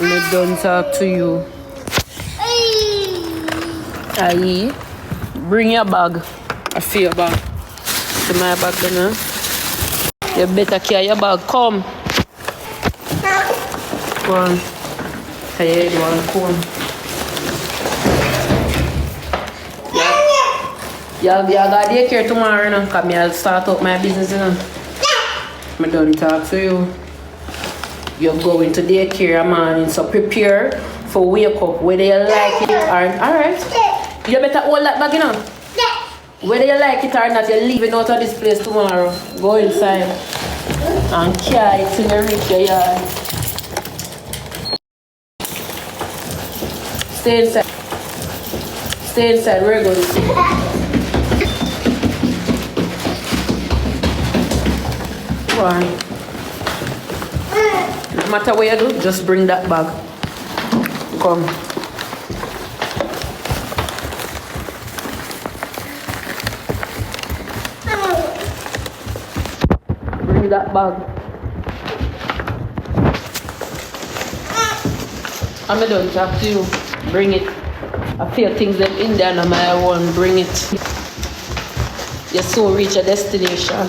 Me done talk to you. Aye. Bring your bag. I feel your bag. To my bag, you know. You better carry your bag. Come. Go on. Hey, go on. Come. Yeah, I got daycare tomorrow, you know. Because I'll start up my business, you know. I done talk to you. You're going to daycare, man. So prepare for wake up. Whether you like it or not. Alright. You better hold that bag, you know. Whether you like it or not, you're leaving out of this place tomorrow. Go inside and carry it till you reach your yard. Stay inside. Stay inside. We're going. Go on. No matter what you do, just bring that bag. Come. Bring that bag. I'm done talk to you. Bring it. I feel things that in there and my one. Bring it. You soon reach your destination.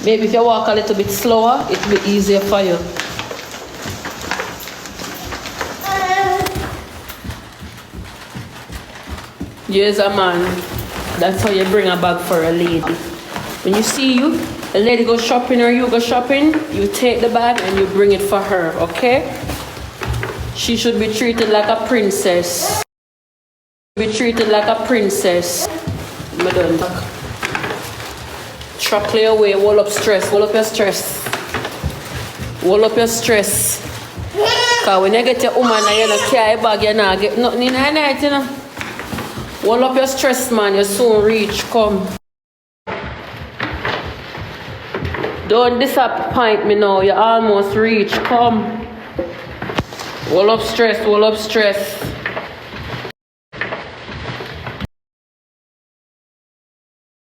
Maybe if you walk a little bit slower, it will be easier for you. Yes, a man. That's how you bring a bag for a lady. When you see you, a lady go shopping or you go shopping, you take the bag and you bring it for her, okay? She should be treated like a princess. Be treated like a princess. Madam. Chuckle away, wall up stress, wall up your stress. Wall up your stress. Because when you get your woman and you don't carry a bag, you not get nothing in the night, you know. Wall up your stress, man, you soon reach, come. Don't disappoint me now, you almost reach, come. Wall up stress, wall up stress.